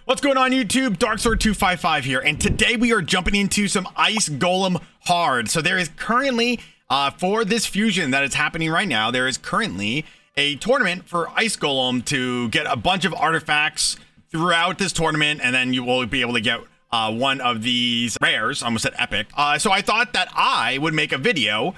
What's going on YouTube? DarkSword255 here, and today we are jumping into some Ice Golem Hard. So there is currently, for this fusion that is happening right now, there is currently a tournament for Ice Golem to get a bunch of artifacts throughout this tournament, and then you will be able to get one of these rares, almost at epic. So I thought that I would make a video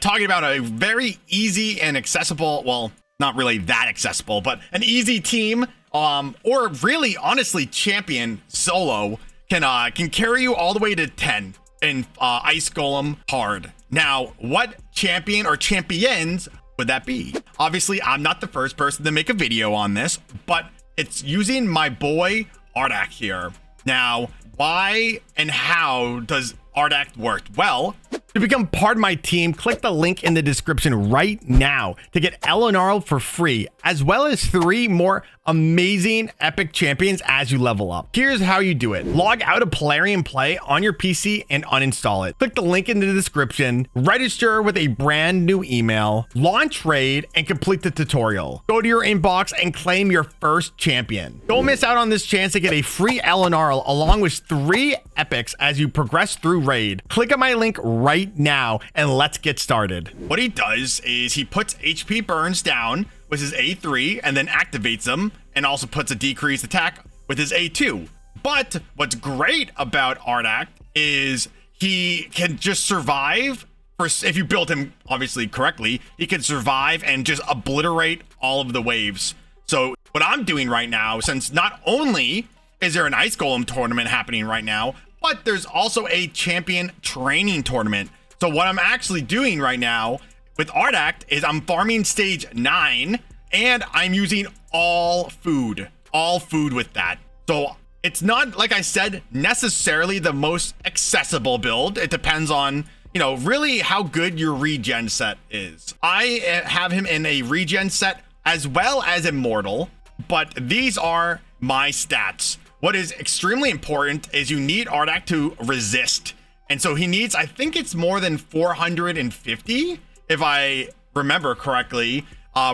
talking about a very easy and accessible, well, not really that accessible, but an easy team, or really, honestly, champion solo can carry you all the way to 10 in Ice Golem Hard. Now, what champion or champions would that be? Obviously, I'm not the first person to make a video on this, but it's using my boy Artak here. Now, why and how does Artak work? Well, to become part of my team, click the link in the description right now to get Elenaril for free, as well as 3 more amazing epic champions as you level up. Here's how you do it. Log out of Plarium Play on your PC and uninstall it. Click the link in the description, register with a brand new email, launch raid, and complete the tutorial. Go to your inbox and claim your first champion. Don't miss out on this chance to get a free Elenaril along with 3 epics as you progress through raid. Click on my link right now and let's get started. What he does is he puts HP burns down with his A3 and then activates them, and also puts a decreased attack with his A2. But what's great about Artak is he can just survive. If you build him obviously correctly, he can survive and just obliterate all of the waves. So what I'm doing right now, since not only is there an Ice Golem tournament happening right now, but there's also a champion training tournament. So what I'm actually doing right now with Artak is I'm farming stage 9, and I'm using all food with that. So it's not, like I said, necessarily the most accessible build. It depends on, you know, really how good your regen set is. I have him in a regen set as well as immortal, but these are my stats. What is extremely important is you need Artak to resist. And so he needs, I think it's more than 450, if I remember correctly,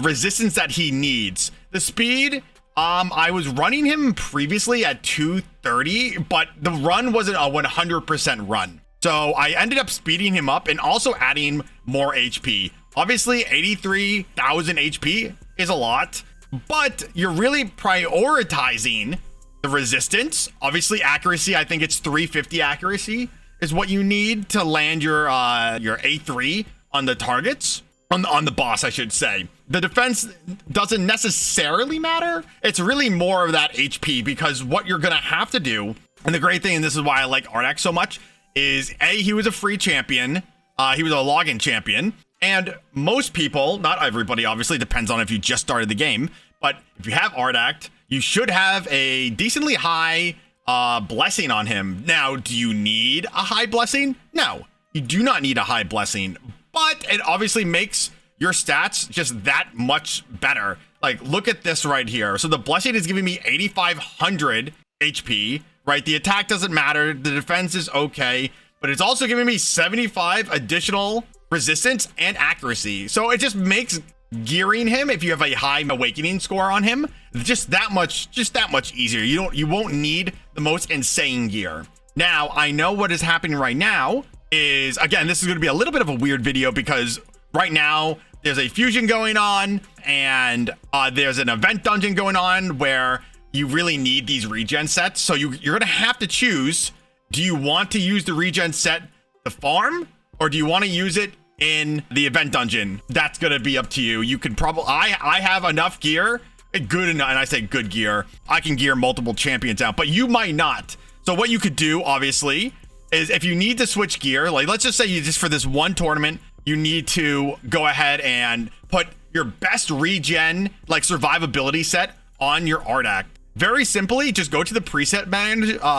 resistance that he needs. The speed, I was running him previously at 230, but the run wasn't a 100% run. So I ended up speeding him up and also adding more HP. Obviously, 83,000 HP is a lot, but you're really prioritizing the resistance. Obviously, accuracy, I think it's 350 accuracy is what you need to land your A3 on the targets, on the boss, I should say. The defense doesn't necessarily matter. It's really more of that HP, because what you're gonna have to do, and the great thing, and this is why I like Artak so much, is A, he was a free champion. He was a login champion, and most people, not everybody, obviously, depends on if you just started the game, but if you have Artak, you should have a decently high blessing on him. Now, do you need a high blessing? No, you do not need a high blessing, but it obviously makes your stats just that much better. Like, look at this right here. So the blessing is giving me 8,500 HP, right? The attack doesn't matter. The defense is okay, but it's also giving me 75 additional resistance and accuracy. So it just makes gearing him, if you have a high awakening score on him, just that much easier. You won't need the most insane gear. Now, I know what is happening right now is, again, this is going to be a little bit of a weird video, because right now there's a fusion going on, and there's an event dungeon going on where you really need these regen sets. So you're going to have to choose, do you want to use the regen set to farm, or do you want to use it in the event dungeon? That's going to be up to you. You could probably, I have enough gear, good enough, and I say good gear, I can gear multiple champions out, but you might not. So what you could do, obviously, is if you need to switch gear, like let's just say you just for this one tournament, you need to go ahead and put your best regen, like survivability set on your Artak. Very simply, just go to the preset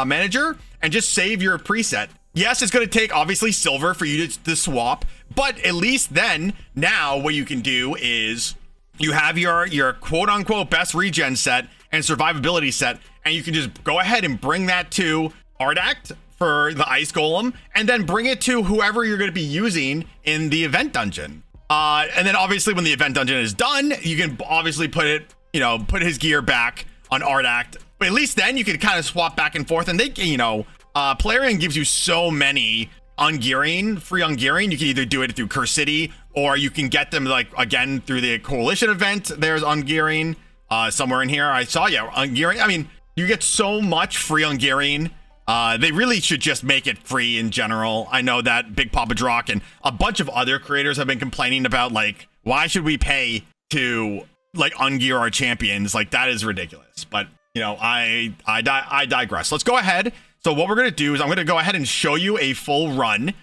manager and just save your preset. Yes, it's going to take obviously silver for you to swap, but at least then, now what you can do is you have your quote unquote best regen set and survivability set, and you can just go ahead and bring that to Artak for the Ice Golem, and then bring it to whoever you're going to be using in the event dungeon. And then obviously when the event dungeon is done, you can obviously put his gear back on Artak But at least then you could kind of swap back and forth, and they, you know, Plarian gives you so many ungearing, free ungearing. You can either do it through Curse City, or you can get them, like, again, through the Coalition event. There's ungearing somewhere in here. I saw, yeah, ungearing. I mean, you get so much free ungearing. They really should just make it free in general. I know that Big Papa Drock and a bunch of other creators have been complaining about, like, why should we pay to, like, ungear our champions? Like, that is ridiculous. But, you know, I digress. Let's go ahead. So what we're going to do is I'm going to go ahead and show you a full run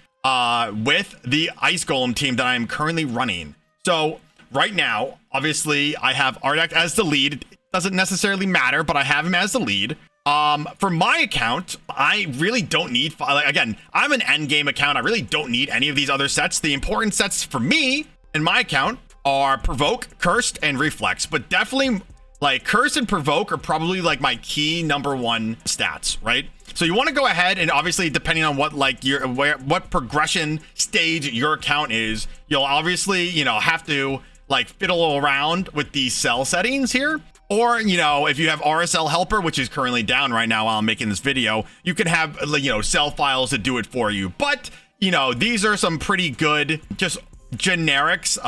with the Ice Golem team that I'm currently running. So right now, obviously, I have Artak as the lead. It doesn't necessarily matter, but I have him as the lead. For my account, I really don't need, like, again, I'm an endgame account. I really don't need any of these other sets. The important sets for me in my account are Provoke, Cursed, and Reflex. But definitely, like, Curse and Provoke are probably, like, my key #1 stats, right? So you want to go ahead and, obviously, depending on what, like, what progression stage your account is, you'll obviously, you know, have to, like, fiddle around with these cell settings here. Or, you know, if you have RSL Helper, which is currently down right now while I'm making this video, you can have, you know, cell files to do it for you. But, you know, these are some pretty good, just generics,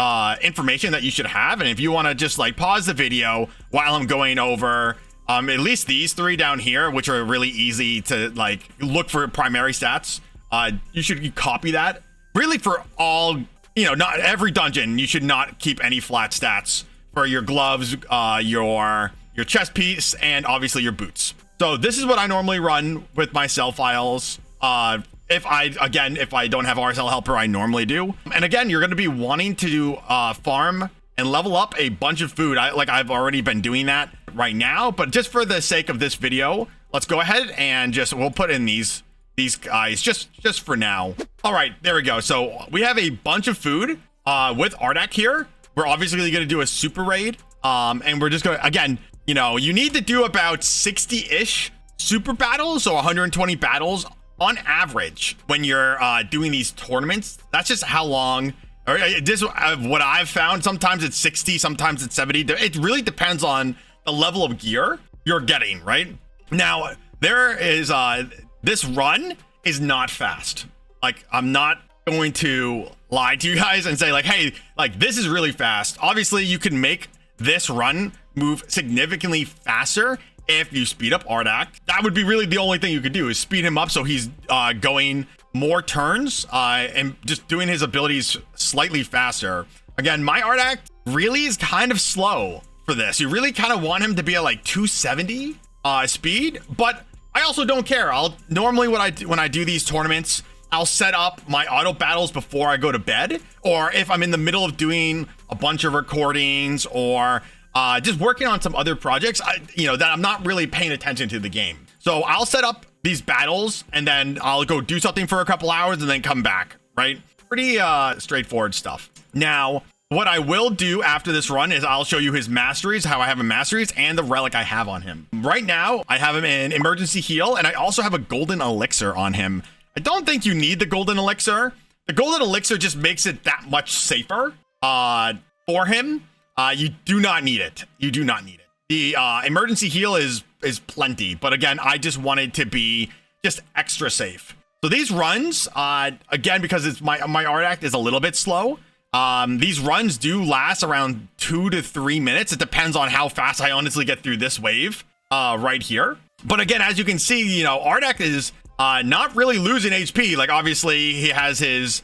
information that you should have. And if you want to just, like, pause the video while I'm going over at least these 3 down here, which are really easy to, like, look for primary stats, you copy that. Really, for all, you know, not every dungeon, you should not keep any flat stats for your gloves, your chest piece, and obviously your boots. So this is what I normally run with my cell files. If I don't have RSL Helper, I normally do. And again, you're going to be wanting to farm and level up a bunch of food. I've already been doing that right now, but just for the sake of this video, let's go ahead and we'll put in these guys just for now. All right, there we go. So we have a bunch of food with Artak here. We're obviously going to do a super raid. And we're just going to, again, you know, you need to do about 60-ish super battles, so 120 battles on average when you're doing these tournaments. That's just how long, or this what I've found. Sometimes it's 60, sometimes it's 70. It really depends on the level of gear you're getting, right? Now, there is, this run is not fast. Like, I'm not going to lie to you guys and say, like, hey, like, this is really fast. Obviously, you can make this run move significantly faster if you speed up Artak. That would be really the only thing you could do, is speed him up so he's going more turns and just doing his abilities slightly faster. Again, my Artak really is kind of slow for this. You really kind of want him to be at, like, 270 speed, but I also don't care. Normally when I do these tournaments, I'll set up my auto battles before I go to bed, or if I'm in the middle of doing a bunch of recordings or just working on some other projects, that I'm not really paying attention to the game. So I'll set up these battles and then I'll go do something for a couple hours and then come back, right? Pretty straightforward stuff. Now, what I will do after this run is I'll show you his masteries, how I have him masteries, and the relic I have on him. Right now, I have him in emergency heal, and I also have a golden elixir on him. I don't think you need the golden elixir. The golden elixir just makes it that much safer for him. You do not need it. You do not need it. The emergency heal is plenty, but again, I just wanted to be just extra safe. So these runs, again, because it's my Artak is a little bit slow. These runs do last around 2 to 3 minutes. It depends on how fast I honestly get through this wave right here. But again, as you can see, Artak is not really losing HP. Like, obviously he has his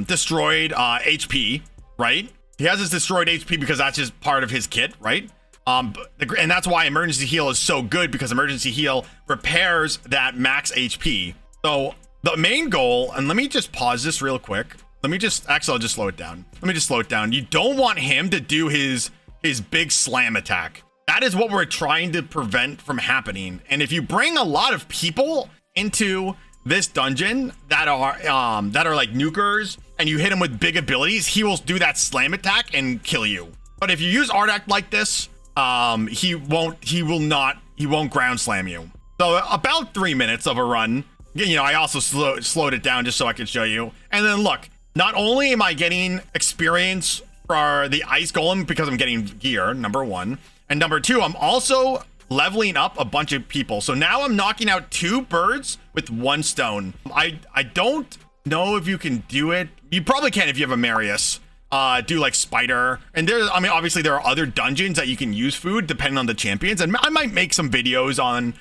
destroyed HP, right? He has his destroyed HP because that's just part of his kit, right? And that's why emergency heal is so good, because emergency heal repairs that max HP. So the main goal, and let me just pause this real quick. I'll just slow it down. Let me just slow it down. You don't want him to do his big slam attack. That is what we're trying to prevent from happening. And if you bring a lot of people into this dungeon that are like nukers, and you hit him with big abilities, he will do that slam attack and kill you. But if you use Artak like this, he won't ground slam you. So about 3 minutes of a run. I also slowed it down just so I could show you. And then look, not only am I getting experience for the Ice Golem because I'm getting gear, number one, and number two, I'm also leveling up a bunch of people. So now I'm knocking out 2 birds with 1 stone. I don't know if you can do it. You probably can if you have a Marius. Do like spider, and I mean, obviously there are other dungeons that you can use food depending on the champions, and I might make some videos on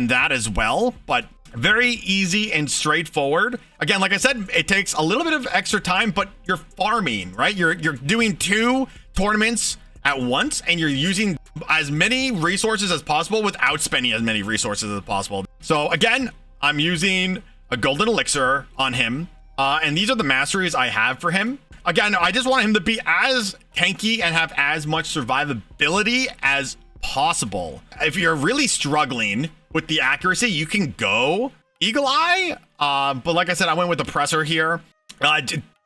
that as well. But very easy and straightforward. Again, like I said, it takes a little bit of extra time, but you're farming, right? You're doing 2 tournaments at once, and you're using as many resources as possible without spending as many resources as possible. So again, I'm using a golden elixir on him, and these are the masteries I have for him. Again, I just want him to be as tanky and have as much survivability as possible. If you're really struggling with the accuracy, you can go Eagle Eye. But like I said, I went with the Presser here.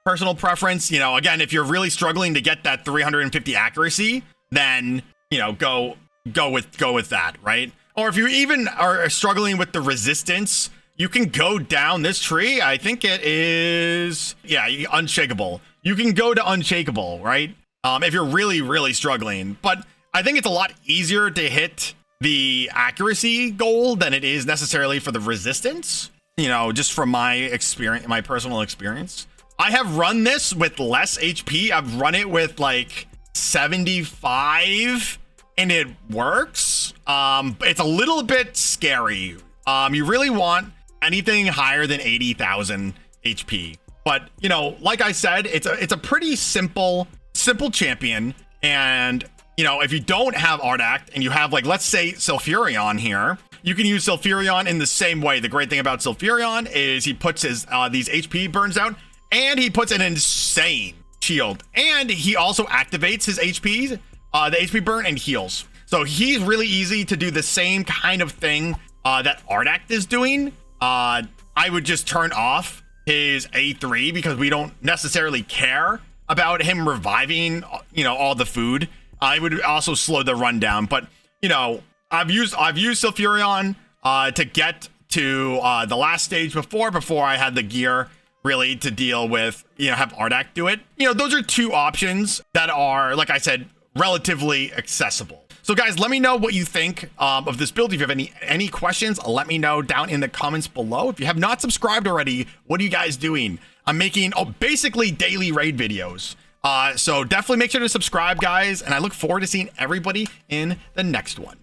Personal preference, you know, again, if you're really struggling to get that 350 accuracy, then, you know, go with that, right? Or if you even are struggling with the resistance, you can go down this tree. I think it is, yeah, unshakable. You can go to unshakable, right? If you're really, really struggling. But I think it's a lot easier to hit the accuracy goal than it is necessarily for the resistance. You know, just from my experience, my personal experience. I have run this with less HP. I've run it with like 75 and it works. It's a little bit scary. You really want anything higher than 80,000 HP. But, you know, like I said, it's a pretty simple champion. And, you know, if you don't have Artak and you have, like, let's say Sulfurion here, you can use Sulfurion in the same way. The great thing about Sulfurion is he puts his these HP burns out, and he puts an insane shield. And he also activates his HP, the HP burn, and heals. So he's really easy to do the same kind of thing that Artak is doing. I would just turn off his A3 because we don't necessarily care about him reviving, you know, all the food. I would also slow the run down, but, you know, I've used Sulfurion to get to the last stage before I had the gear really to deal with, you know, have Artak do it. You know, those are 2 options that are, like I said, relatively accessible. So guys, let me know what you think of this build. If you have any questions, let me know down in the comments below. If you have not subscribed already, what are you guys doing? I'm making basically daily raid videos. So definitely make sure to subscribe, guys. And I look forward to seeing everybody in the next one.